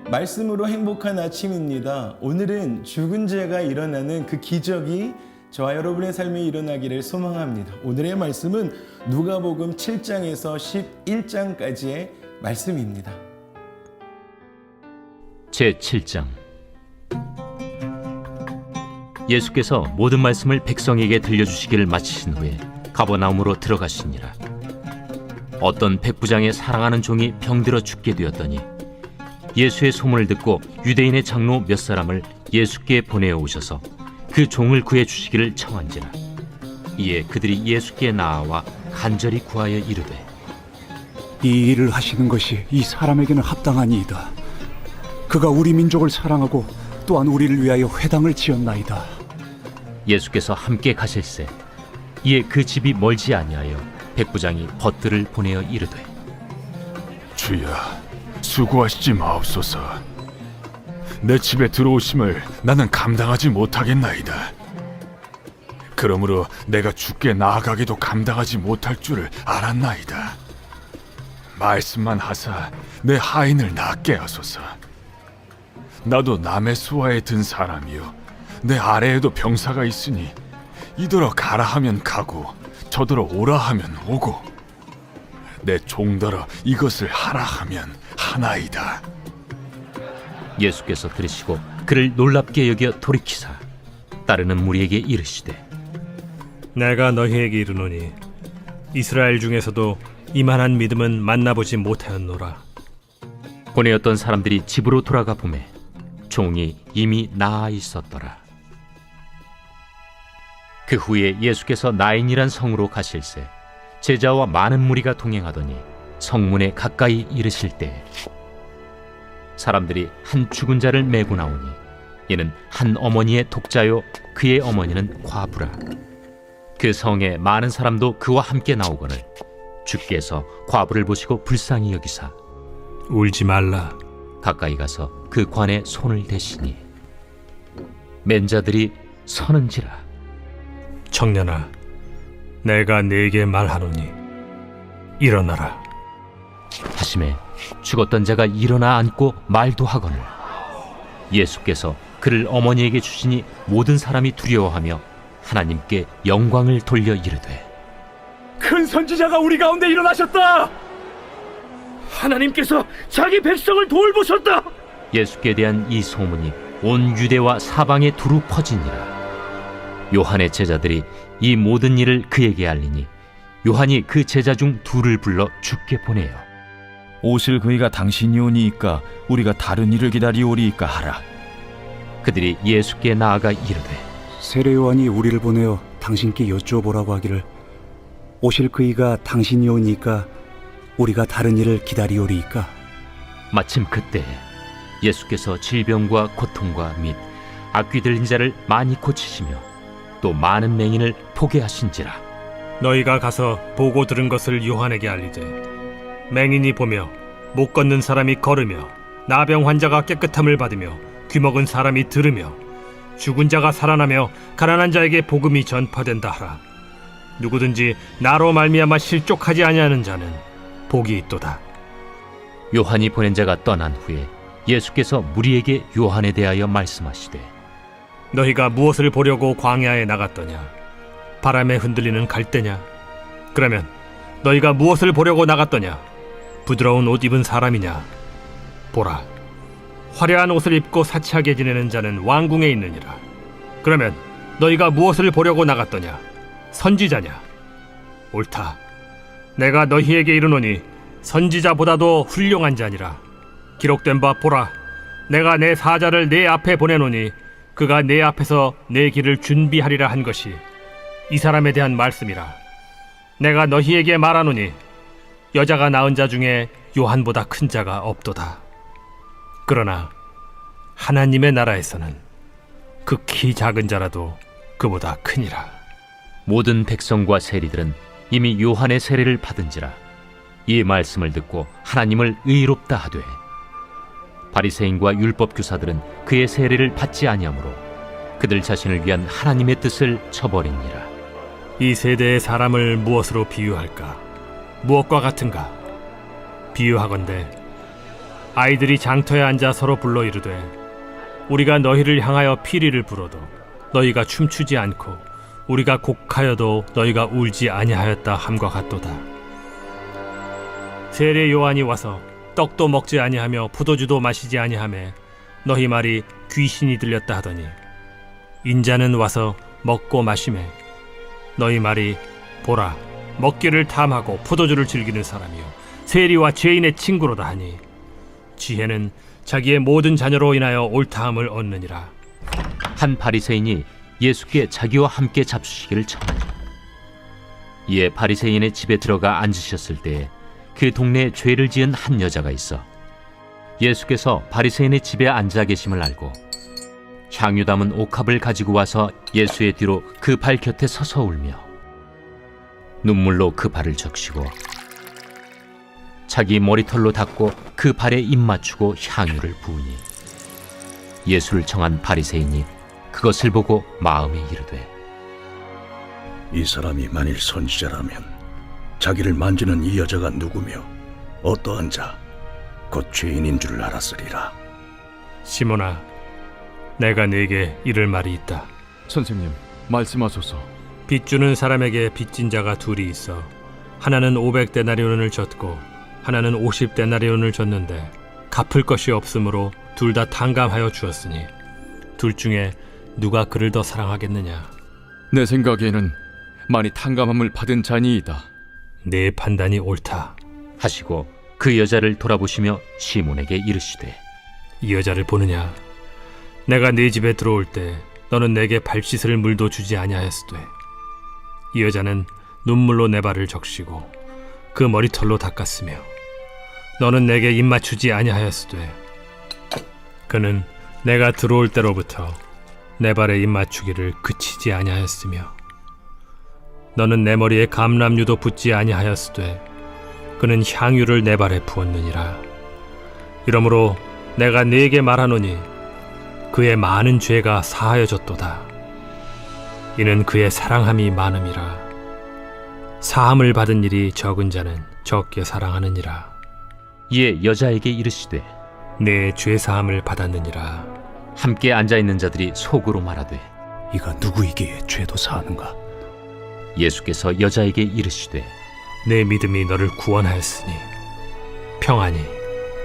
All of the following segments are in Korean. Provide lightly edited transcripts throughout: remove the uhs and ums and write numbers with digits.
말씀으로 행복한 아침입니다. 오늘은 죽은 자가 일어나는 그 기적이 저와 여러분의 삶에 일어나기를 소망합니다. 오늘의 말씀은 누가복음 7장에서 11장까지의 말씀입니다. 제7장. 예수께서 모든 말씀을 백성에게 들려주시기를 마치신 후에 가버나움으로 들어가시니라. 어떤 백부장의 사랑하는 종이 병들어 죽게 되었더니 예수의 소문을 듣고 유대인의 장로 몇 사람을 예수께 보내어 오셔서 그 종을 구해 주시기를 청한지라. 이에 그들이 예수께 나아와 간절히 구하여 이르되, 이 일을 하시는 것이 이 사람에게는 합당하니이다. 그가 우리 민족을 사랑하고 또한 우리를 위하여 회당을 지었나이다. 예수께서 함께 가실새 이에 그 집이 멀지 아니하여 백부장이 벗들을 보내어 이르되, 주여, 수고하시지 마옵소서. 내 집에 들어오심을 나는 감당하지 못하겠나이다. 그러므로 내가 주께 나아가기도 감당하지 못할 줄을 알았나이다. 말씀만 하사 내 하인을 낫게 하소서. 나도 남의 수하에 든 사람이요, 내 아래에도 병사가 있으니 이더러 가라 하면 가고 저더러 오라 하면 오고 내 종더러 이것을 하라 하면 하나이다. 예수께서 들으시고 그를 놀랍게 여겨 돌이키사 따르는 무리에게 이르시되, 내가 너희에게 이르노니 이스라엘 중에서도 이만한 믿음은 만나보지 못하였노라. 보내었던 사람들이 집으로 돌아가 보매 종이 이미 나아 있었더라. 그 후에 예수께서 나인이란 성으로 가실새 제자와 많은 무리가 동행하더니 성문에 가까이 이르실 때에 사람들이 한 죽은 자를 메고 나오니 이는 한 어머니의 독자요 그의 어머니는 과부라. 그 성에 많은 사람도 그와 함께 나오거늘 주께서 과부를 보시고 불쌍히 여기사 울지 말라. 가까이 가서 그 관에 손을 대시니 맨 자들이 서는지라. 청년아, 내가 네게 말하노니 일어나라. 하심에 죽었던 자가 일어나 앉고 말도 하거늘 예수께서 그를 어머니에게 주시니 모든 사람이 두려워하며 하나님께 영광을 돌려 이르되, 큰 선지자가 우리 가운데 일어나셨다. 하나님께서 자기 백성을 돌보셨다. 예수께 대한 이 소문이 온 유대와 사방에 두루 퍼지니라. 요한의 제자들이 이 모든 일을 그에게 알리니 요한이 그 제자 중 둘을 불러 주께 보내어 오실 그이가 당신이 오니이까 우리가 다른 일을 기다리오리이까 하라. 그들이 예수께 나아가 이르되, 세례 요한이 우리를 보내어 당신께 여쭈어보라고 하기를 오실 그이가 당신이 오니까 우리가 다른 일을 기다리오리이까. 마침 그때 예수께서 질병과 고통과 및 악귀 들린 자를 많이 고치시며 또 많은 맹인을 보게 하신지라. 너희가 가서 보고 들은 것을 요한에게 알리되, 맹인이 보며 못 걷는 사람이 걸으며 나병 환자가 깨끗함을 받으며 귀먹은 사람이 들으며 죽은 자가 살아나며 가난한 자에게 복음이 전파된다 하라. 누구든지 나로 말미암아 실족하지 아니하는 자는 복이 있도다. 요한이 보낸 자가 떠난 후에 예수께서 무리에게 요한에 대하여 말씀하시되, 너희가 무엇을 보려고 광야에 나갔더냐? 바람에 흔들리는 갈대냐? 그러면 너희가 무엇을 보려고 나갔더냐? 부드러운 옷 입은 사람이냐? 보라, 화려한 옷을 입고 사치하게 지내는 자는 왕궁에 있느니라. 그러면 너희가 무엇을 보려고 나갔더냐? 선지자냐? 옳다. 내가 너희에게 이르노니 선지자보다도 훌륭한 자니라. 기록된 바 보라, 내가 내 사자를 내 앞에 보내노니 그가 내 앞에서 내 길을 준비하리라 한 것이 이 사람에 대한 말씀이라. 내가 너희에게 말하노니 여자가 낳은 자 중에 요한보다 큰 자가 없도다. 그러나 하나님의 나라에서는 극히 작은 자라도 그보다 크니라. 모든 백성과 세리들은 이미 요한의 세례를 받은지라. 이 말씀을 듣고 하나님을 의롭다 하되 바리새인과 율법 교사들은 그의 세례를 받지 아니하므로 그들 자신을 위한 하나님의 뜻을 저버리니라. 이 세대의 사람을 무엇으로 비유할까? 무엇과 같은가? 비유하건대 아이들이 장터에 앉아 서로 불러 이르되 우리가 너희를 향하여 피리를 불어도 너희가 춤추지 않고 우리가 곡하여도 너희가 울지 아니하였다 함과 같도다. 세례 요한이 와서 떡도 먹지 아니하며 포도주도 마시지 아니하매 너희 말이 귀신이 들렸다 하더니 인자는 와서 먹고 마시매 너희 말이 보라 먹기를 탐하고 포도주를 즐기는 사람이요 세리와 죄인의 친구로다 하니 지혜는 자기의 모든 자녀로 인하여 옳다함을 얻느니라. 한 바리새인이 예수께 자기와 함께 잡수시기를 청하니 이에 바리새인의 집에 들어가 앉으셨을 때에 그 동네에 죄를 지은 한 여자가 있어 예수께서 바리새인의 집에 앉아 계심을 알고 향유 담은 옥합을 가지고 와서 예수의 뒤로 그 발 곁에 서서 울며 눈물로 그 발을 적시고 자기 머리털로 닦고 그 발에 입 맞추고 향유를 부으니 예수를 청한 바리새인이 그것을 보고 마음에 이르되 이 사람이 만일 선지자라면 자기를 만지는 이 여자가 누구며 어떠한 자 곧 죄인인 줄 알았으리라. 시몬아, 내가 네게 이를 말이 있다. 선생님, 말씀하소서. 빚 주는 사람에게 빚진 자가 둘이 있어 하나는 500데나리온을 졌고 하나는 50데나리온을 졌는데 갚을 것이 없으므로 둘 다 탕감하여 주었으니 둘 중에 누가 그를 더 사랑하겠느냐? 내 생각에는 많이 탕감함을 받은 자니이다. 네 판단이 옳다. 하시고 그 여자를 돌아보시며 시몬에게 이르시되 이 여자를 보느냐? 내가 네 집에 들어올 때 너는 내게 발 씻을 물도 주지 아니하였으되 이 여자는 눈물로 내 발을 적시고 그 머리털로 닦았으며 너는 내게 입 맞추지 아니하였으되 그는 내가 들어올 때로부터 내 발에 입 맞추기를 그치지 아니하였으며 너는 내 머리에 감람유도 붓지 아니하였으되 그는 향유를 내 발에 부었느니라. 이러므로 내가 네게 말하노니 그의 많은 죄가 사하여졌도다. 이는 그의 사랑함이 많음이라. 사함을 받은 일이 적은 자는 적게 사랑하느니라. 이에 여자에게 이르시되 내 죄 사함을 받았느니라. 함께 앉아있는 자들이 속으로 말하되 이가 누구이기에 죄도 사하는가? 예수께서 여자에게 이르시되 내 믿음이 너를 구원하였으니 평안히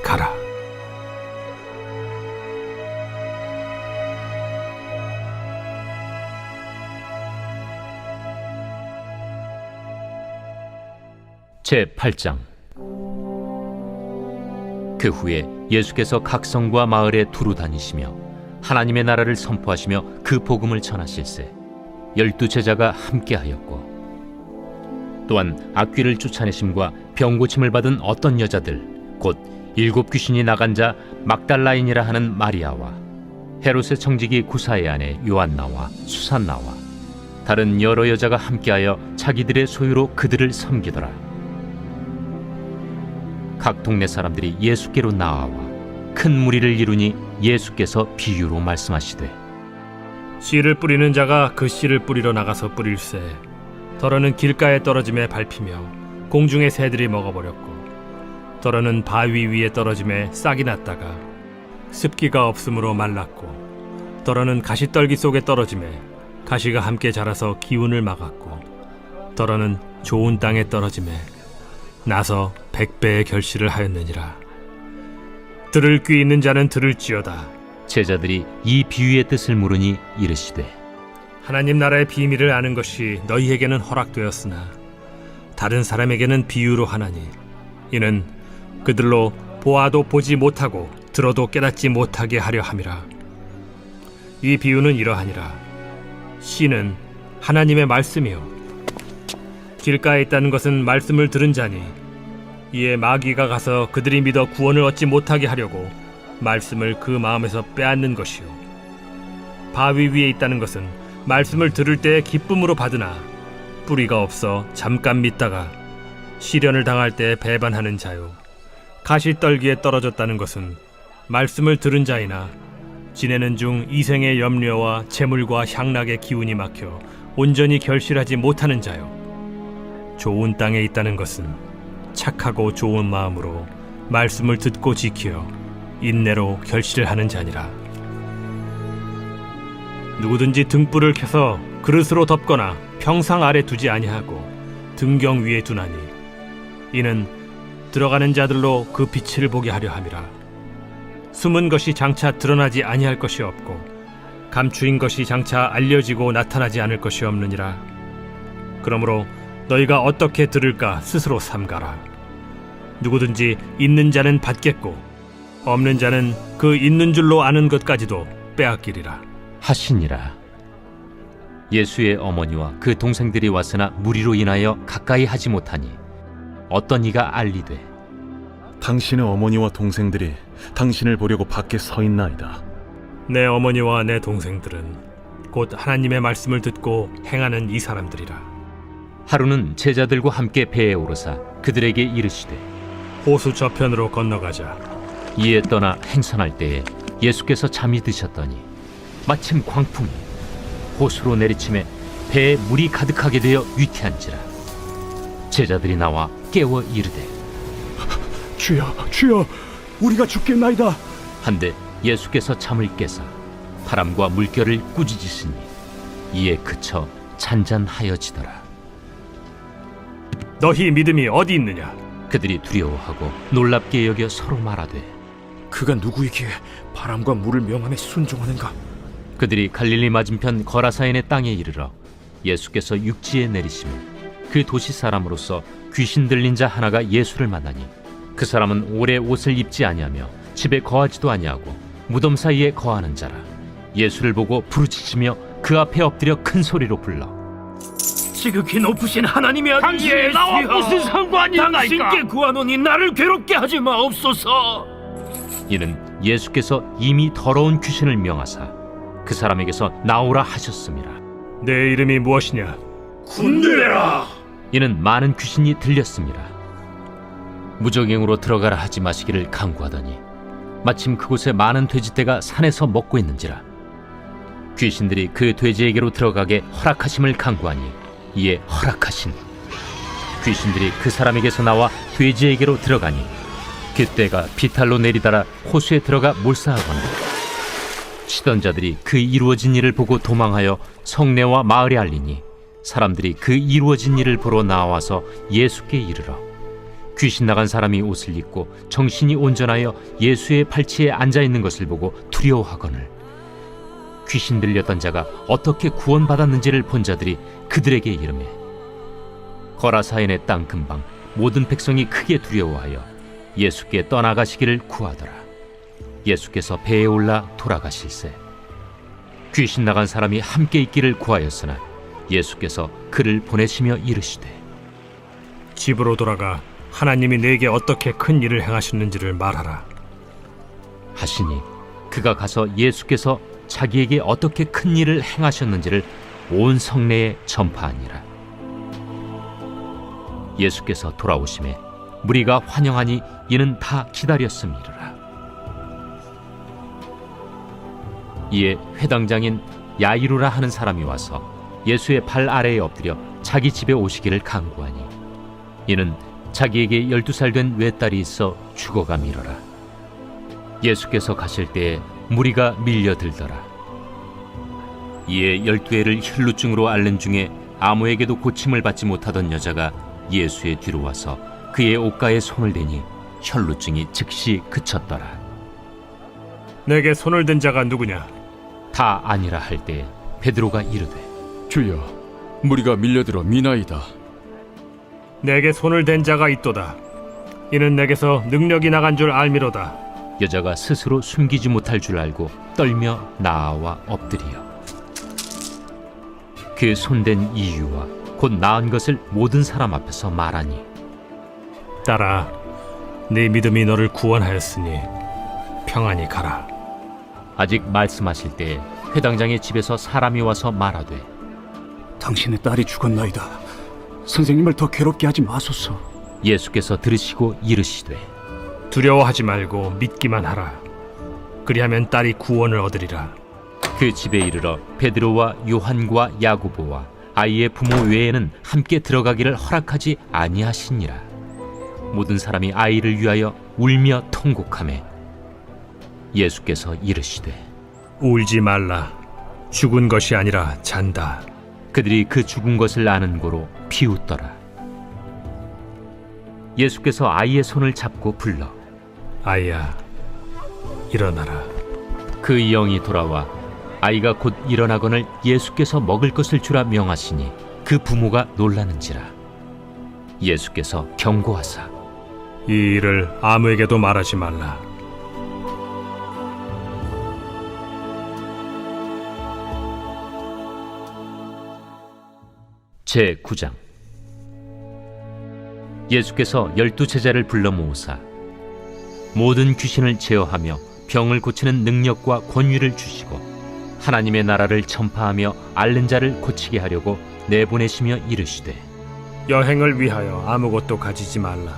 가라. 제8장 그 후에 예수께서 각 성과 마을에 두루 다니시며 하나님의 나라를 선포하시며 그 복음을 전하실세 12 제자가 함께하였고 또한 악귀를 쫓아내심과 병 고침을 받은 어떤 여자들 곧 7 귀신이 나간 자 막달라인이라 하는 마리아와 헤롯의 청지기 구사의 아내 요한나와 수산나와 다른 여러 여자가 함께하여 자기들의 소유로 그들을 섬기더라. 각 동네 사람들이 예수께로 나아와 큰 무리를 이루니 예수께서 비유로 말씀하시되 씨를 뿌리는 자가 그 씨를 뿌리러 나가서 뿌릴새 더러는 길가에 떨어짐에 밟히며 공중의 새들이 먹어버렸고 더러는 바위 위에 떨어짐에 싹이 났다가 습기가 없으므로 말랐고 더러는 가시떨기 속에 떨어짐에 가시가 함께 자라서 기운을 막았고 더러는 좋은 땅에 떨어짐에 나서 100배의 결실을 하였느니라. 들을 귀 있는 자는 들을지어다. 제자들이 이 비유의 뜻을 물으니 이르시되 하나님 나라의 비밀을 아는 것이 너희에게는 허락되었으나 다른 사람에게는 비유로 하나니 이는 그들로 보아도 보지 못하고 들어도 깨닫지 못하게 하려 함이라. 이 비유는 이러하니라. 씨는 하나님의 말씀이요 길가에 있다는 것은 말씀을 들은 자니 이에 마귀가 가서 그들이 믿어 구원을 얻지 못하게 하려고 말씀을 그 마음에서 빼앗는 것이요 바위 위에 있다는 것은 말씀을 들을 때에 기쁨으로 받으나 뿌리가 없어 잠깐 믿다가 시련을 당할 때 배반하는 자요 가시떨기에 떨어졌다는 것은 말씀을 들은 자이나 지내는 중 이생의 염려와 재물과 향락의 기운이 막혀 온전히 결실하지 못하는 자요 좋은 땅에 있다는 것은 착하고 좋은 마음으로 말씀을 듣고 지키어 인내로 결실을 하는 자니라. 누구든지 등불을 켜서 그릇으로 덮거나 평상 아래 두지 아니하고 등경 위에 두나니 이는 들어가는 자들로 그 빛을 보게 하려 함이라. 숨은 것이 장차 드러나지 아니할 것이 없고 감추인 것이 장차 알려지고 나타나지 않을 것이 없느니라. 그러므로 너희가 어떻게 들을까 스스로 삼가라. 누구든지 있는 자는 받겠고 없는 자는 그 있는 줄로 아는 것까지도 빼앗기리라 하시니라. 예수의 어머니와 그 동생들이 왔으나 무리로 인하여 가까이 하지 못하니 어떤 이가 알리되 당신의 어머니와 동생들이 당신을 보려고 밖에 서 있나이다. 내 어머니와 내 동생들은 곧 하나님의 말씀을 듣고 행하는 이 사람들이라. 하루는 제자들과 함께 배에 오르사 그들에게 이르시되 호수 저편으로 건너가자. 이에 떠나 행선할 때에 예수께서 잠이 드셨더니 마침 광풍이 호수로 내리침에 배에 물이 가득하게 되어 위태한지라. 제자들이 나와 깨워 이르되 주여, 주여, 우리가 죽겠나이다. 한데 예수께서 잠을 깨사 바람과 물결을 꾸짖으시니 이에 그쳐 잔잔하여지더라. 너희 믿음이 어디 있느냐? 그들이 두려워하고 놀랍게 여겨 서로 말하되 그가 누구이기에 바람과 물을 명함에 순종하는가? 그들이 갈릴리 맞은편 거라사인의 땅에 이르러 예수께서 육지에 내리시면 그 도시 사람으로서 귀신 들린 자 하나가 예수를 만나니 그 사람은 오래 옷을 입지 아니하며 집에 거하지도 아니하고 무덤 사이에 거하는 자라. 예수를 보고 부르짖으며 그 앞에 엎드려 큰 소리로 불러 지극히 높으신 하나님의 아들 당신이 나와 무슨 상관이 당신께 있나이까? 구하노니 나를 괴롭게 하지 마옵소서. 이는 예수께서 이미 더러운 귀신을 명하사 그 사람에게서 나오라 하셨음이라. 내 이름이 무엇이냐? 군대라. 이는 많은 귀신이 들렸습니다. 무적행으로 들어가라 하지 마시기를 강구하더니 마침 그곳에 많은 돼지떼가 산에서 먹고 있는지라. 귀신들이 그 돼지에게로 들어가게 허락하심을 강구하니 이에 허락하신. 귀신들이 그 사람에게서 나와 돼지에게로 들어가니 그 떼가 비탈로 내리달아 호수에 들어가 몰사하거나 치던 자들이 그 이루어진 일을 보고 도망하여 성내와 마을에 알리니 사람들이 그 이루어진 일을 보러 나와서 예수께 이르러 귀신 나간 사람이 옷을 입고 정신이 온전하여 예수의 팔치에 앉아있는 것을 보고 두려워하거늘 귀신 들렸던 자가 어떻게 구원받았는지를 본 자들이 그들에게 이르매 거라사인의 땅 근방 모든 백성이 크게 두려워하여 예수께 떠나가시기를 구하더라. 예수께서 배에 올라 돌아가실세 귀신 나간 사람이 함께 있기를 구하였으나 예수께서 그를 보내시며 이르시되 집으로 돌아가 하나님이 내게 어떻게 큰 일을 행하셨는지를 말하라 하시니 그가 가서 예수께서 자기에게 어떻게 큰 일을 행하셨는지를 온 성내에 전파하니라. 예수께서 돌아오심에 무리가 환영하니 이는 다 기다렸음이라. 이에 회당장인 야이루라 하는 사람이 와서 예수의 발 아래에 엎드려 자기 집에 오시기를 간구하니 이는 자기에게 12살 된 외딸이 있어 죽어가미러라. 예수께서 가실 때에 무리가 밀려들더라. 이에 12해를 혈루증으로 앓는 중에 아무에게도 고침을 받지 못하던 여자가 예수의 뒤로 와서 그의 옷가에 손을 대니 혈루증이 즉시 그쳤더라. 내게 손을 댄 자가 누구냐? 다 아니라 할 때 베드로가 이르되 주여, 무리가 밀려들어 미나이다. 내게 손을 댄 자가 있도다. 이는 내게서 능력이 나간 줄 알미로다. 여자가 스스로 숨기지 못할 줄 알고 떨며 나아와 엎드리어 그 손댄 이유와 곧 나은 것을 모든 사람 앞에서 말하니 딸아, 네 믿음이 너를 구원하였으니 평안히 가라. 아직 말씀하실 때에 회당장의 집에서 사람이 와서 말하되 당신의 딸이 죽었나이다. 선생님을 더 괴롭게 하지 마소서. 예수께서 들으시고 이르시되 두려워하지 말고 믿기만 하라. 그리하면 딸이 구원을 얻으리라. 그 집에 이르러 베드로와 요한과 야고보와 아이의 부모 외에는 함께 들어가기를 허락하지 아니하시니라. 모든 사람이 아이를 위하여 울며 통곡하매 예수께서 이르시되 울지 말라. 죽은 것이 아니라 잔다. 그들이 그 죽은 것을 아는 고로 비웃더라. 예수께서 아이의 손을 잡고 불러 아이야, 일어나라. 그 영이 돌아와 아이가 곧 일어나거늘 예수께서 먹을 것을 주라 명하시니 그 부모가 놀라는지라. 예수께서 경고하사 이 일을 아무에게도 말하지 말라. 제9장. 예수께서 12제자를 불러 모으사 모든 귀신을 제어하며 병을 고치는 능력과 권위를 주시고 하나님의 나라를 전파하며 앓는 자를 고치게 하려고 내보내시며 이르시되 여행을 위하여 아무것도 가지지 말라.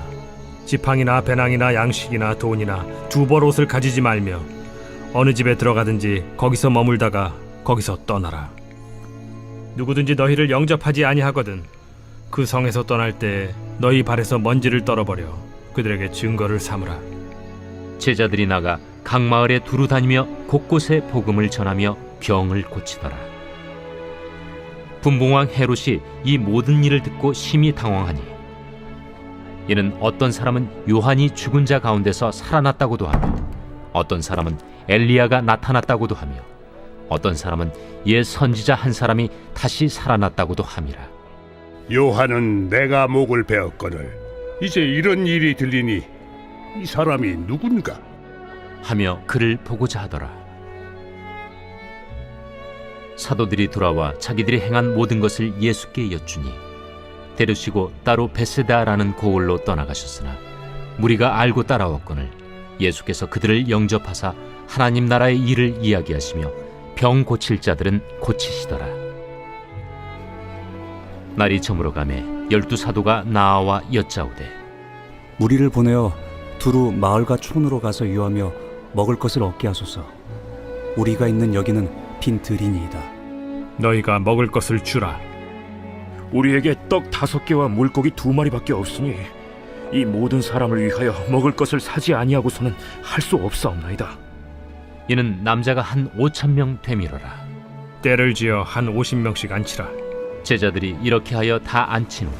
지팡이나 배낭이나 양식이나 돈이나 두벌 옷을 가지지 말며 어느 집에 들어가든지 거기서 머물다가 거기서 떠나라. 누구든지 너희를 영접하지 아니하거든 그 성에서 떠날 때 너희 발에서 먼지를 떨어버려 그들에게 증거를 삼으라. 제자들이 나가 각 마을에 두루 다니며 곳곳에 복음을 전하며 병을 고치더라. 분봉왕 헤롯이 이 모든 일을 듣고 심히 당황하니 이는 어떤 사람은 요한이 죽은 자 가운데서 살아났다고도 하며 어떤 사람은 엘리야가 나타났다고도 하며 어떤 사람은 옛 선지자 한 사람이 다시 살아났다고도 함이라. 요한은 내가 목을 베었거늘 이제 이런 일이 들리니 이 사람이 누군가 하며 그를 보고자 하더라. 사도들이 돌아와 자기들이 행한 모든 것을 예수께 여쭈니 데려시고 따로 베세다라는 고을로 떠나가셨으나 무리가 알고 따라왔거늘 예수께서 그들을 영접하사 하나님 나라의 일을 이야기하시며 병 고칠 자들은 고치시더라. 날이 저물어 가매 12사도가 나아와 여짜오되 우리를 보내어 두루 마을과 촌으로 가서 유하며 먹을 것을 얻게 하소서. 우리가 있는 여기는 빈 들이니이다. 너희가 먹을 것을 주라. 우리에게 떡 5개와 물고기 2마리밖에 없으니 이 모든 사람을 위하여 먹을 것을 사지 아니하고서는 할 수 없사옵나이다. 이는 남자가 한 5,000명 되밀어라. 때를 지어 한 50명씩 앉히라. 제자들이 이렇게 하여 다 앉힌 후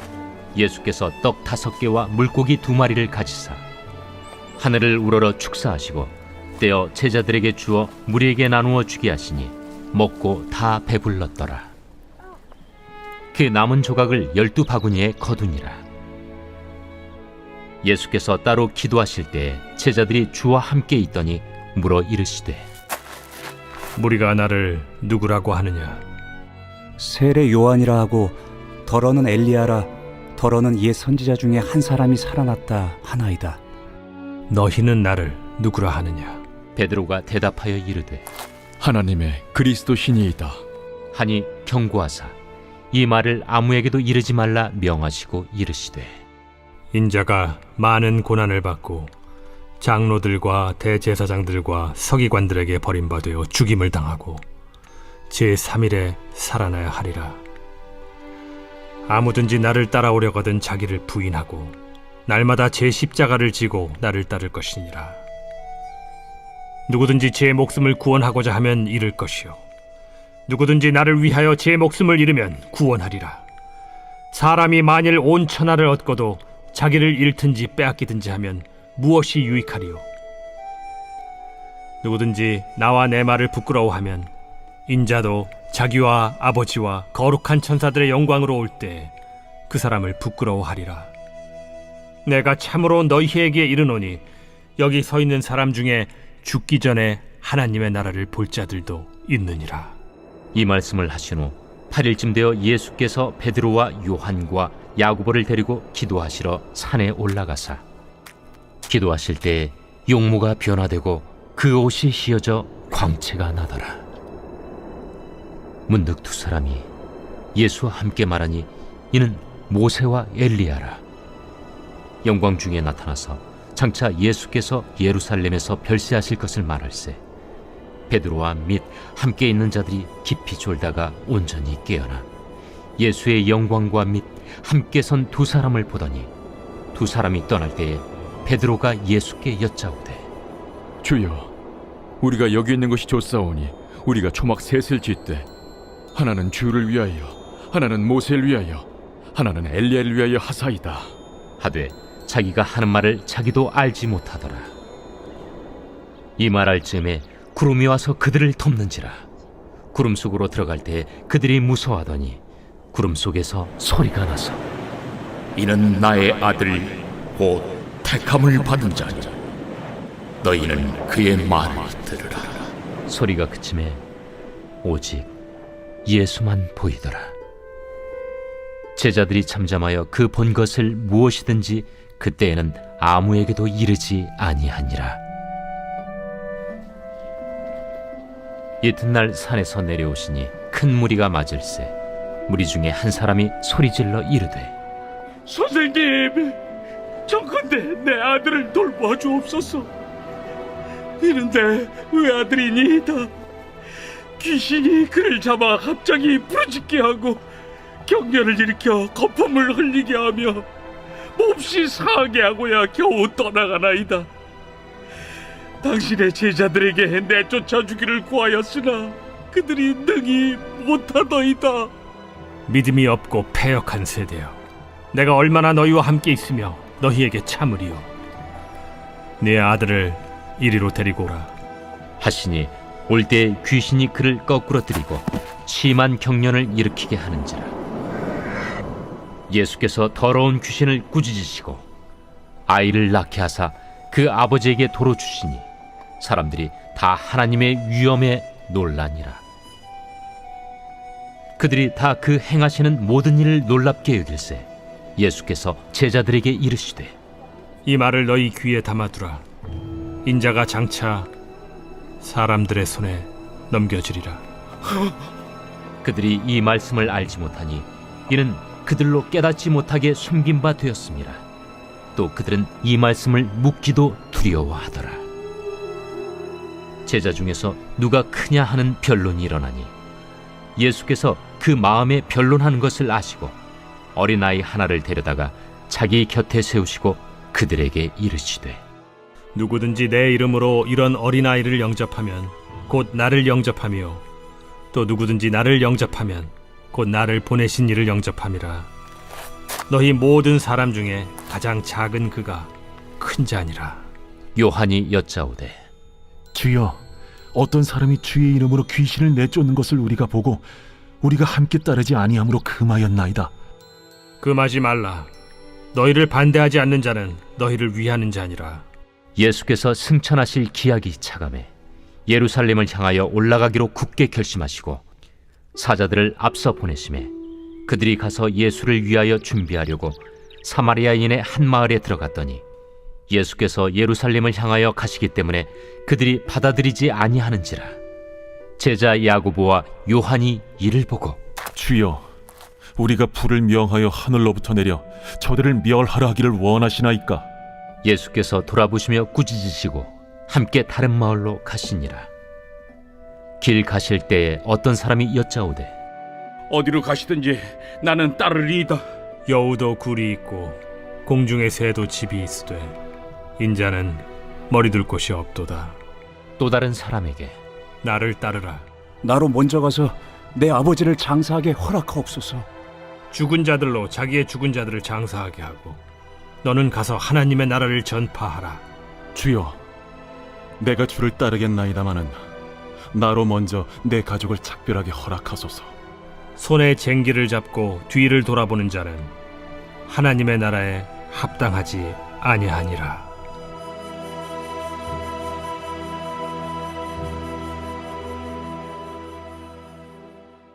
예수께서 떡 5개와 물고기 2마리를 가지사 하늘을 우러러 축사하시고 떼어 제자들에게 주어 무리에게 나누어 주게 하시니 먹고 다 배불렀더라. 그 남은 조각을 12바구니에 거두니라. 예수께서 따로 기도하실 때 제자들이 주와 함께 있더니 물어 이르시되 무리가 나를 누구라고 하느냐? 세례 요한이라 하고 더러는 엘리야라 더러는 옛 선지자 중에 한 사람이 살아났다 하나이다. 너희는 나를 누구라 하느냐? 베드로가 대답하여 이르되 하나님의 그리스도 신이이다. 하니 경고하사 이 말을 아무에게도 이르지 말라 명하시고 이르시되 인자가 많은 고난을 받고 장로들과 대제사장들과 서기관들에게 버림받아 죽임을 당하고 제3일에 살아나야 하리라. 아무든지 나를 따라오려거든 자기를 부인하고 날마다 제 십자가를 지고 나를 따를 것이니라. 누구든지 제 목숨을 구원하고자 하면 잃을 것이요 누구든지 나를 위하여 제 목숨을 잃으면 구원하리라. 사람이 만일 온 천하를 얻고도 자기를 잃든지 빼앗기든지 하면 무엇이 유익하리요? 누구든지 나와 내 말을 부끄러워하면 인자도 자기와 아버지와 거룩한 천사들의 영광으로 올 때 그 사람을 부끄러워하리라. 내가 참으로 너희에게 이르노니 여기 서 있는 사람 중에 죽기 전에 하나님의 나라를 볼 자들도 있느니라. 이 말씀을 하신 후 8일쯤 되어 예수께서 베드로와 요한과 야고보를 데리고 기도하시러 산에 올라가사 기도하실 때 용모가 변화되고 그 옷이 휘어져 광채가 나더라. 문득 두 사람이 예수와 함께 말하니 이는 모세와 엘리야라. 영광 중에 나타나서 장차 예수께서 예루살렘에서 별세하실 것을 말할세 베드로와 및 함께 있는 자들이 깊이 졸다가 온전히 깨어나 예수의 영광과 및 함께 선 두 사람을 보더니 두 사람이 떠날 때에 베드로가 예수께 여짜오되 주여, 우리가 여기 있는 것이 좋사오니 우리가 초막 셋을 짓되 하나는 주를 위하여, 하나는 모세를 위하여, 하나는 엘리야를 위하여 하사이다. 하되 자기가 하는 말을 자기도 알지 못하더라. 이 말할 즈음에 구름이 와서 그들을 덮는지라. 구름 속으로 들어갈 때 그들이 무서워하더니 구름 속에서 소리가 나서 이는 나의 아들 곧 택함을 받은 자니 너희는 그의 말을 들으라. 소리가 그침에 오직 예수만 보이더라. 제자들이 잠잠하여 그 본 것을 무엇이든지 그때에는 아무에게도 이르지 아니하니라. 이튿날 산에서 내려오시니 큰 무리가 맞을세. 무리 중에 한 사람이 소리질러 이르되 선생님, 정컨대 내 아들을 돌보아 주옵소서. 이는 내 외아들이니이다. 귀신이 그를 잡아 갑자기 부르짖게 하고 경련을 일으켜 거품을 흘리게 하며 몹시 상하게 하고야 겨우 떠나가나이다. 당신의 제자들에게 내쫓아 주기를 구하였으나 그들이 능히 못하더이다. 믿음이 없고 패역한 세대여, 내가 얼마나 너희와 함께 있으며 너희에게 참으리요. 네 아들을 이리로 데리고 오라 하시니 올 때 귀신이 그를 거꾸로 들이고 심한 경련을 일으키게 하는지라. 예수께서 더러운 귀신을 꾸짖으시고 아이를 낳게 하사 그 아버지에게 도로 주시니 사람들이 다 하나님의 위엄에 놀라니라. 그들이 다 그 행하시는 모든 일을 놀랍게 여길세 예수께서 제자들에게 이르시되 이 말을 너희 귀에 담아두라. 인자가 장차 사람들의 손에 넘겨지리라. 그들이 이 말씀을 알지 못하니 이는 그들로 깨닫지 못하게 숨긴 바 되었습니다. 또 그들은 이 말씀을 묻기도 두려워하더라. 제자 중에서 누가 크냐 하는 변론이 일어나니 예수께서 그 마음에 변론하는 것을 아시고 어린아이 하나를 데려다가 자기 곁에 세우시고 그들에게 이르시되 누구든지 내 이름으로 이런 어린아이를 영접하면 곧 나를 영접하며 또 누구든지 나를 영접하면 곧 나를 보내신 이를 영접함이라. 너희 모든 사람 중에 가장 작은 그가 큰 자니라. 요한이 여짜오되 주여, 어떤 사람이 주의 이름으로 귀신을 내쫓는 것을 우리가 보고 우리가 함께 따르지 아니함으로 금하였나이다. 금하지 말라. 너희를 반대하지 않는 자는 너희를 위하는 자니라. 예수께서 승천하실 기약이 차감해 예루살렘을 향하여 올라가기로 굳게 결심하시고 사자들을 앞서 보내심에 그들이 가서 예수를 위하여 준비하려고 사마리아인의 한 마을에 들어갔더니 예수께서 예루살렘을 향하여 가시기 때문에 그들이 받아들이지 아니하는지라. 제자 야고보와 요한이 이를 보고 주여, 우리가 불을 명하여 하늘로부터 내려 저들을 멸하라 하기를 원하시나이까? 예수께서 돌아보시며 꾸짖으시고 함께 다른 마을로 가시니라. 길 가실 때에 어떤 사람이 여짜오되 어디로 가시든지 나는 따르리이다. 여우도 굴이 있고 공중의 새도 집이 있으되 인자는 머리 둘 곳이 없도다. 또 다른 사람에게 나를 따르라. 나로 먼저 가서 내 아버지를 장사하게 허락하옵소서. 죽은 자들로 자기의 죽은 자들을 장사하게 하고 너는 가서 하나님의 나라를 전파하라. 주여, 내가 주를 따르겠나이다마는 나로 먼저 내 가족을 작별하게 허락하소서. 손에 쟁기를 잡고 뒤를 돌아보는 자는 하나님의 나라에 합당하지 아니하니라.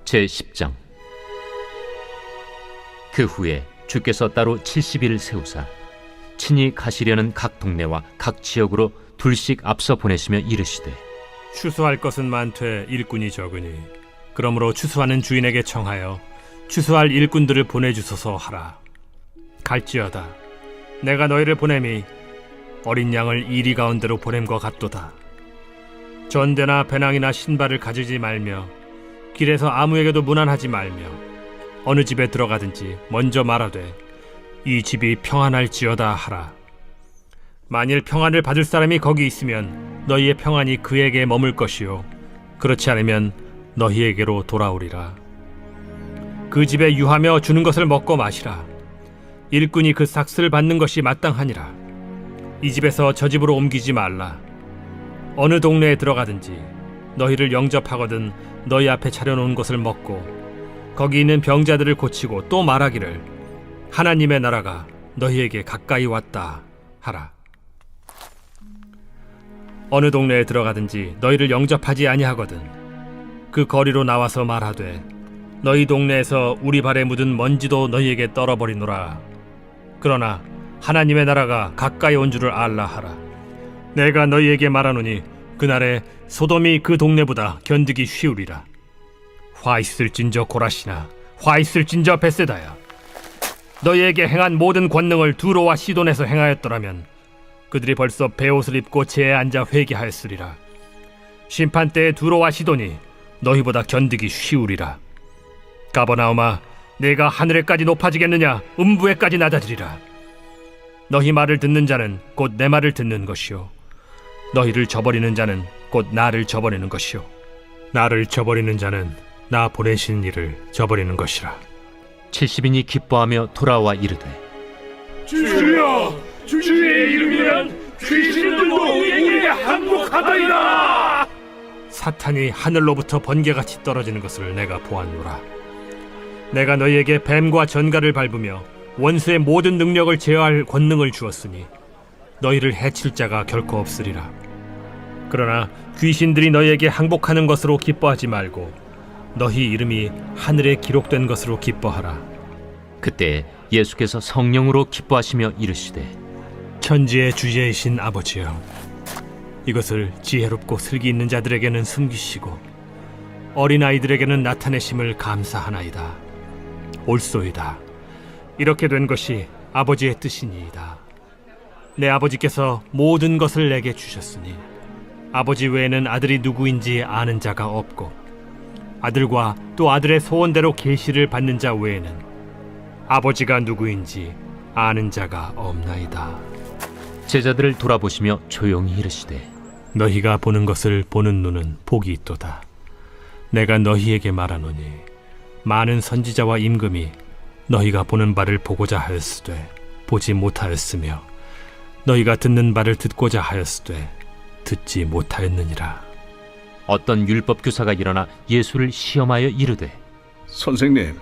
제10장. 그 후에 주께서 따로 70일을 세우사 친히 가시려는 각 동네와 각 지역으로 둘씩 앞서 보내시며 이르시되 추수할 것은 많되 일꾼이 적으니 그러므로 추수하는 주인에게 청하여 추수할 일꾼들을 보내주소서 하라. 갈지어다 내가 너희를 보냄이 어린 양을 이리 가운데로 보냄과 같도다. 전대나 배낭이나 신발을 가지지 말며 길에서 아무에게도 문안하지 말며 어느 집에 들어가든지 먼저 말하되 이 집이 평안할지어다 하라. 만일 평안을 받을 사람이 거기 있으면 너희의 평안이 그에게 머물 것이요 그렇지 않으면 너희에게로 돌아오리라. 그 집에 유하며 주는 것을 먹고 마시라. 일꾼이 그 삭슬 받는 것이 마땅하니라. 이 집에서 저 집으로 옮기지 말라. 어느 동네에 들어가든지 너희를 영접하거든 너희 앞에 차려놓은 것을 먹고 거기 있는 병자들을 고치고 또 말하기를 하나님의 나라가 너희에게 가까이 왔다 하라. 어느 동네에 들어가든지 너희를 영접하지 아니하거든 그 거리로 나와서 말하되 너희 동네에서 우리 발에 묻은 먼지도 너희에게 떨어버리노라. 그러나 하나님의 나라가 가까이 온 줄을 알라 하라. 내가 너희에게 말하노니 그날에 소돔이 그 동네보다 견디기 쉬우리라. 화 있을진저 고라시나 화 있을진저 벳세다야. 너희에게 행한 모든 권능을 두로와 시돈에서 행하였더라면 그들이 벌써 베옷을 입고 재에 앉아 회개하였으리라. 심판 때에 두로와 시돈이 너희보다 견디기 쉬우리라. 가버나움아, 내가 하늘에까지 높아지겠느냐 음부에까지 낮아지리라. 너희 말을 듣는 자는 곧 내 말을 듣는 것이요 너희를 저버리는 자는 곧 나를 저버리는 것이요 나를 저버리는 자는 나 보내신 이를 저버리는 것이라. 70인이 기뻐하며 돌아와 이르되 주여, 주의 이름이면 귀신들도 우리에게 항복하더이다. 사탄이 하늘로부터 번개같이 떨어지는 것을 내가 보았노라. 내가 너희에게 뱀과 전갈을 밟으며 원수의 모든 능력을 제어할 권능을 주었으니 너희를 해칠 자가 결코 없으리라. 그러나 귀신들이 너희에게 항복하는 것으로 기뻐하지 말고 너희 이름이 하늘에 기록된 것으로 기뻐하라. 그때 예수께서 성령으로 기뻐하시며 이르시되 천지의 주제이신 아버지여, 이것을 지혜롭고 슬기 있는 자들에게는 숨기시고 어린아이들에게는 나타내심을 감사하나이다. 옳소이다. 이렇게 된 것이 아버지의 뜻이니이다. 내 아버지께서 모든 것을 내게 주셨으니 아버지 외에는 아들이 누구인지 아는 자가 없고 아들과 또 아들의 소원대로 계시를 받는 자 외에는 아버지가 누구인지 아는 자가 없나이다. 제자들을 돌아보시며 조용히 이르시되 너희가 보는 것을 보는 눈은 복이 있도다. 내가 너희에게 말하노니 많은 선지자와 임금이 너희가 보는 바를 보고자 하였으되 보지 못하였으며 너희가 듣는 바를 듣고자 하였으되 듣지 못하였느니라. 어떤 율법 교사가 일어나 예수를 시험하여 이르되 선생님,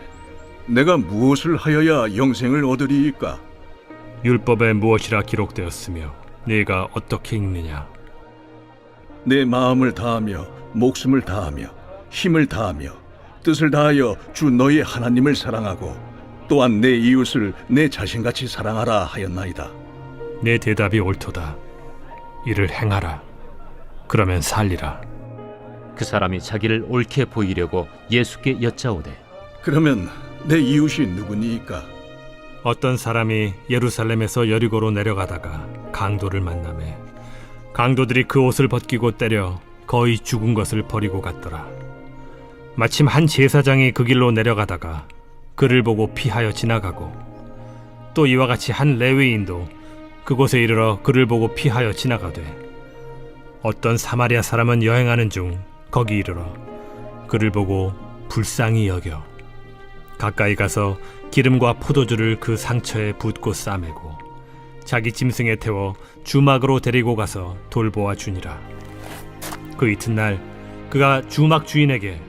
내가 무엇을 하여야 영생을 얻으리이까? 율법에 무엇이라 기록되었으며 네가 어떻게 읽느냐? 내 마음을 다하며 목숨을 다하며 힘을 다하며 뜻을 다하여 주 너희 하나님을 사랑하고 또한 내 이웃을 내 자신같이 사랑하라 하였나이다. 내 대답이 옳도다. 이를 행하라. 그러면 살리라. 그 사람이 자기를 옳게 보이려고 예수께 여짜오되 그러면 내 이웃이 누구니이까? 어떤 사람이 예루살렘에서 여리고로 내려가다가 강도를 만나매 강도들이 그 옷을 벗기고 때려 거의 죽은 것을 버리고 갔더라. 마침 한 제사장이 그 길로 내려가다가 그를 보고 피하여 지나가고 또 이와 같이 한 레위인도 그곳에 이르러 그를 보고 피하여 지나가되 어떤 사마리아 사람은 여행하는 중 거기 이르러 그를 보고 불쌍히 여겨 가까이 가서 기름과 포도주를 그 상처에 붓고 싸매고 자기 짐승에 태워 주막으로 데리고 가서 돌보아 주니라. 그 이튿날 그가 주막 주인에게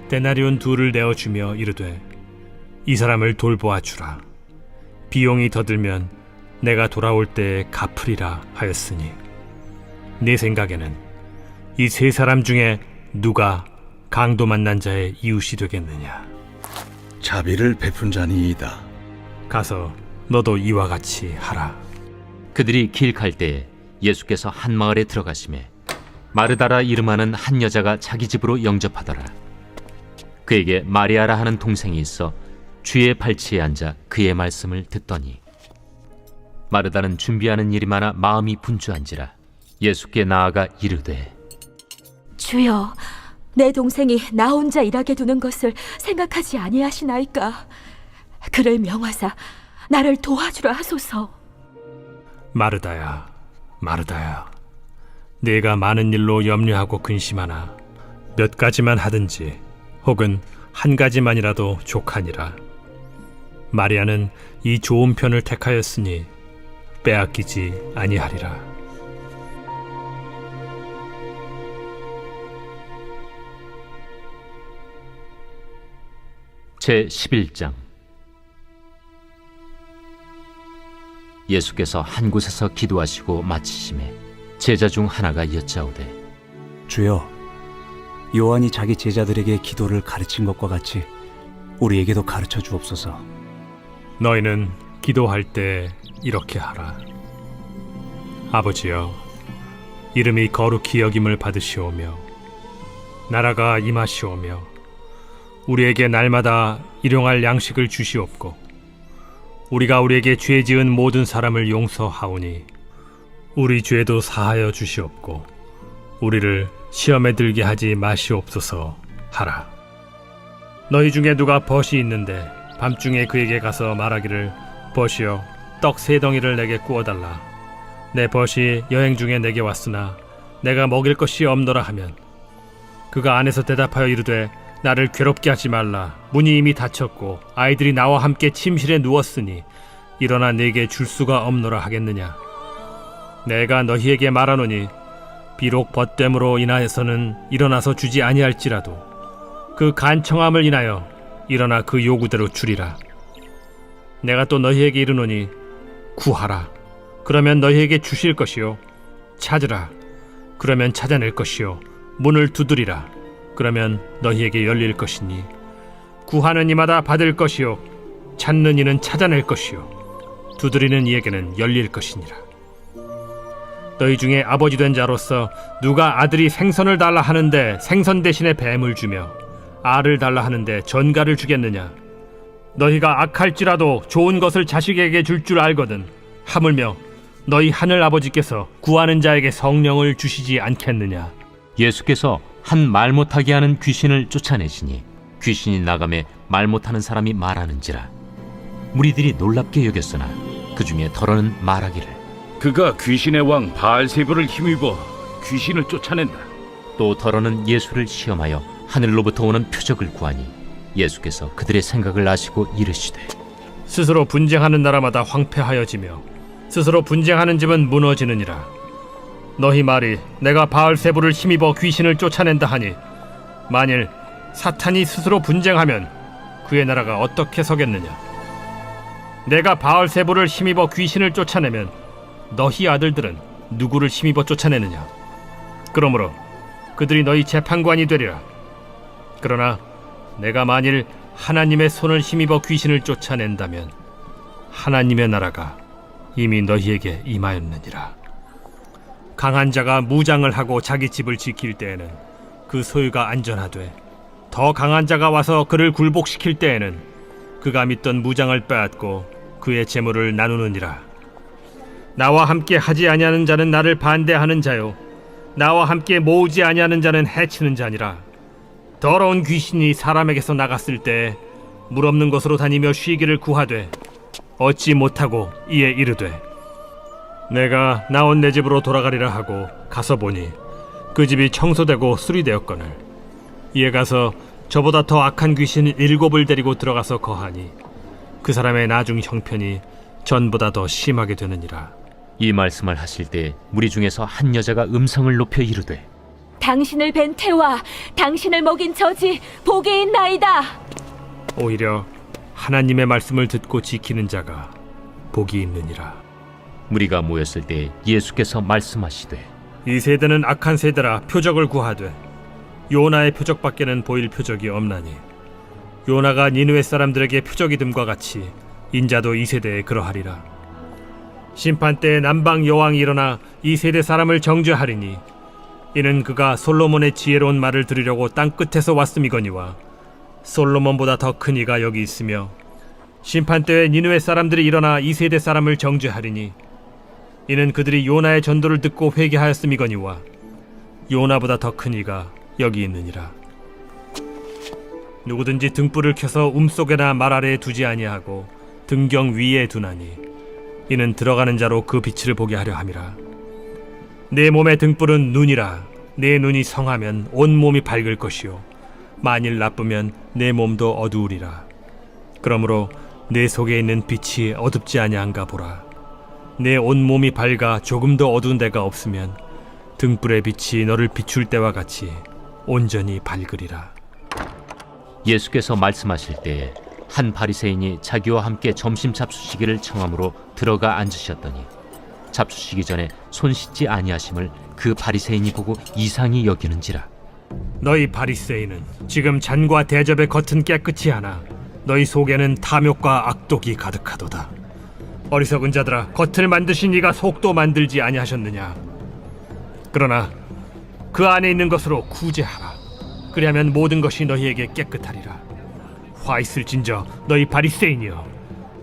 데나리온 2를 내어주며 이르되 이 사람을 돌보아 주라. 비용이 더 들면 내가 돌아올 때에 갚으리라 하였으니 네 생각에는 이 세 사람 중에 누가 강도 만난 자의 이웃이 되겠느냐? 자비를 베푼 자니이다. 가서 너도 이와 같이 하라. 그들이 길 갈 때에 예수께서 한 마을에 들어가시매 마르다라 이름하는 한 여자가 자기 집으로 영접하더라. 그에게 마리아라 하는 동생이 있어 주의 발치에 앉아 그의 말씀을 듣더니 마르다는 준비하는 일이 많아 마음이 분주한지라 예수께 나아가 이르되 주여, 내 동생이 나 혼자 일하게 두는 것을 생각하지 아니하시나이까? 그를 명하사 나를 도와주라 하소서. 마르다야, 마르다야, 네가 많은 일로 염려하고 근심하나 몇 가지만 하든지 혹은 한 가지만이라도 족하니라. 마리아는 이 좋은 편을 택하였으니 빼앗기지 아니하리라. 제 11장. 예수께서 한 곳에서 기도하시고 마치심에 제자 중 하나가 여짜오되, 주여, 요한이 자기 제자들에게 기도를 가르친 것과 같이 우리에게도 가르쳐 주옵소서. 너희는 기도할 때 이렇게 하라. 아버지여, 이름이 거룩히 여김을 받으시오며 나라가 임하시오며 우리에게 날마다 일용할 양식을 주시옵고 우리가 우리에게 죄 지은 모든 사람을 용서하오니 우리 죄도 사하여 주시옵고 우리를 시험에 들게 하지 마시옵소서 하라. 너희 중에 누가 벗이 있는데 밤중에 그에게 가서 말하기를, 벗이여, 떡 3덩이를 내게 구워달라. 내 벗이 여행 중에 내게 왔으나 내가 먹일 것이 없노라 하면, 그가 안에서 대답하여 이르되, 나를 괴롭게 하지 말라. 문이 이미 닫혔고 아이들이 나와 함께 침실에 누웠으니 일어나 네게 줄 수가 없노라 하겠느냐. 내가 너희에게 말하노니 비록 벗됨으로 인하여서는 일어나서 주지 아니할지라도 그 간청함을 인하여 일어나 그 요구대로 주리라. 내가 또 너희에게 이르노니 구하라, 그러면 너희에게 주실 것이요, 찾으라, 그러면 찾아낼 것이요, 문을 두드리라, 그러면 너희에게 열릴 것이니 구하는 이마다 받을 것이요, 찾는 이는 찾아낼 것이요, 두드리는 이에게는 열릴 것이니라. 너희 중에 아버지 된 자로서 누가 아들이 생선을 달라 하는데 생선 대신에 뱀을 주며 알을 달라 하는데 전갈을 주겠느냐? 너희가 악할지라도 좋은 것을 자식에게 줄 줄 알거든 하물며 너희 하늘 아버지께서 구하는 자에게 성령을 주시지 않겠느냐? 예수께서 한 말 못하게 하는 귀신을 쫓아내시니 귀신이 나가매 말 못하는 사람이 말하는지라. 무리들이 놀랍게 여겼으나 그 중에 더러는 말하기를, 그가 귀신의 왕 바알세불을 힘입어 귀신을 쫓아낸다. 또 더러는 예수를 시험하여 하늘로부터 오는 표적을 구하니 예수께서 그들의 생각을 아시고 이르시되, 스스로 분쟁하는 나라마다 황폐하여지며 스스로 분쟁하는 집은 무너지느니라. 너희 말이 내가 바알세불을 힘입어 귀신을 쫓아낸다 하니 만일 사탄이 스스로 분쟁하면 그의 나라가 어떻게 서겠느냐? 내가 바알세불을 힘입어 귀신을 쫓아내면 너희 아들들은 누구를 힘입어 쫓아내느냐? 그러므로 그들이 너희 재판관이 되리라. 그러나 내가 만일 하나님의 손을 힘입어 귀신을 쫓아낸다면 하나님의 나라가 이미 너희에게 임하였느니라. 강한 자가 무장을 하고 자기 집을 지킬 때에는 그 소유가 안전하되, 더 강한 자가 와서 그를 굴복시킬 때에는 그가 믿던 무장을 빼앗고 그의 재물을 나누느니라. 나와 함께 하지 아니하는 자는 나를 반대하는 자요, 나와 함께 모으지 아니하는 자는 해치는 자니라. 더러운 귀신이 사람에게서 나갔을 때 물 없는 곳으로 다니며 쉬기를 구하되 얻지 못하고 이에 이르되, 내가 나온 내 집으로 돌아가리라 하고 가서 보니 그 집이 청소되고 수리되었거늘 이에 가서 저보다 더 악한 귀신 7을 데리고 들어가서 거하니 그 사람의 나중 형편이 전보다 더 심하게 되느니라. 이 말씀을 하실 때 무리 중에서 한 여자가 음성을 높여 이르되, 당신을 뵌 태와 당신을 먹인 저지 복이 있나이다. 오히려 하나님의 말씀을 듣고 지키는 자가 복이 있느니라. 무리가 모였을 때 예수께서 말씀하시되, 이 세대는 악한 세대라 표적을 구하되 요나의 표적밖에는 보일 표적이 없나니 요나가 니느웨 사람들에게 표적이 됨과 같이 인자도 이 세대에 그러하리라. 심판 때에 남방 여왕이 일어나 이 세대 사람을 정죄하리니 이는 그가 솔로몬의 지혜로운 말을 들으려고 땅 끝에서 왔음이거니와 솔로몬보다 더 큰 이가 여기 있으며, 심판 때에 니느웨 사람들이 일어나 이 세대 사람을 정죄하리니 이는 그들이 요나의 전도를 듣고 회개하였음이거니와 요나보다 더 큰 이가 여기 있느니라. 누구든지 등불을 켜서 속에나 말 아래에 두지 아니하고 등경 위에 두나니 이는 들어가는 자로 그 빛을 보게 하려 함이라. 내 몸의 등불은 눈이라. 내 눈이 성하면 온 몸이 밝을 것이요 만일 나쁘면 내 몸도 어두우리라. 그러므로 내 속에 있는 빛이 어둡지 아니한가 보라. 내 온 몸이 밝아 조금도 어두운 데가 없으면 등불의 빛이 너를 비출 때와 같이 온전히 밝으리라. 예수께서 말씀하실 때에 한 바리새인이 자기와 함께 점심 잡수시기를 청함으로 들어가 앉으셨더니 잡수시기 전에 손 씻지 아니하심을 그 바리새인이 보고 이상히 여기는지라. 너희 바리새인은 지금 잔과 대접의 겉은 깨끗이 하나 너희 속에는 탐욕과 악독이 가득하도다. 어리석은 자들아, 겉을 만드신 이가 속도 만들지 아니하셨느냐? 그러나 그 안에 있는 것으로 구제하라. 그리하면 모든 것이 너희에게 깨끗하리라. 화 있을진저 너희 바리새인이여,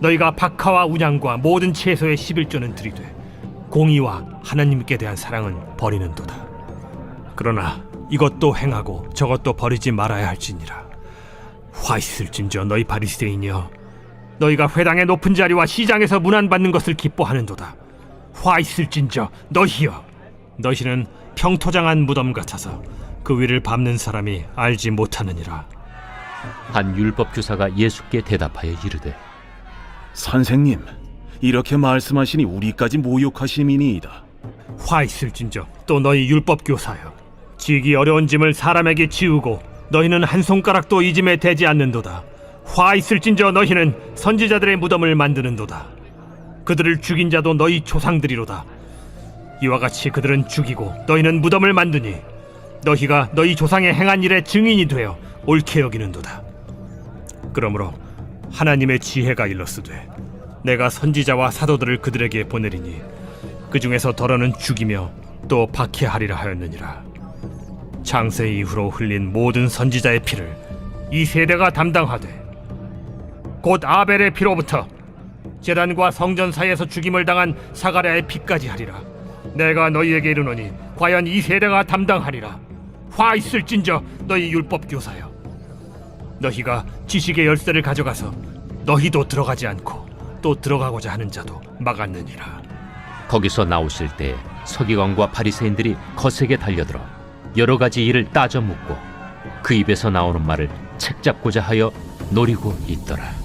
너희가 박하와 운양과 모든 채소의 11조는 들이되 공의와 하나님께 대한 사랑은 버리는도다. 그러나 이것도 행하고 저것도 버리지 말아야 할지니라. 화 있을진저 너희 바리새인이여, 너희가 회당의 높은 자리와 시장에서 문안받는 것을 기뻐하는도다. 화 있을진저 너희여, 너희는 평토장한 무덤 같아서 그 위를 밟는 사람이 알지 못하느니라. 한 율법 교사가 예수께 대답하여 이르되, 선생님, 이렇게 말씀하시니 우리까지 모욕하심이니이다. 화 있을진저 또 너희 율법 교사여, 지기 어려운 짐을 사람에게 지우고 너희는 한 손가락도 이 짐에 대지 않는도다. 화 있을진저 너희는 선지자들의 무덤을 만드는도다. 그들을 죽인 자도 너희 조상들이로다. 이와 같이 그들은 죽이고 너희는 무덤을 만드니 너희가 너희 조상의 행한 일의 증인이 되어 옳게 여기는도다. 그러므로 하나님의 지혜가 일렀으되 내가 선지자와 사도들을 그들에게 보내리니 그 중에서 더러는 죽이며 또 박해하리라 하였느니라. 창세 이후로 흘린 모든 선지자의 피를 이 세대가 담당하되 곧 아벨의 피로부터 제단과 성전 사이에서 죽임을 당한 사가랴의 피까지 하리라. 내가 너희에게 이르노니 과연 이 세대가 담당하리라. 화 있을진저 너희 율법 교사여, 너희가 지식의 열쇠를 가져가서 너희도 들어가지 않고 또 들어가고자 하는 자도 막았느니라. 거기서 나오실 때 서기관과 바리새인들이 거세게 달려들어 여러 가지 일을 따져 묻고 그 입에서 나오는 말을 책잡고자 하여 노리고 있더라.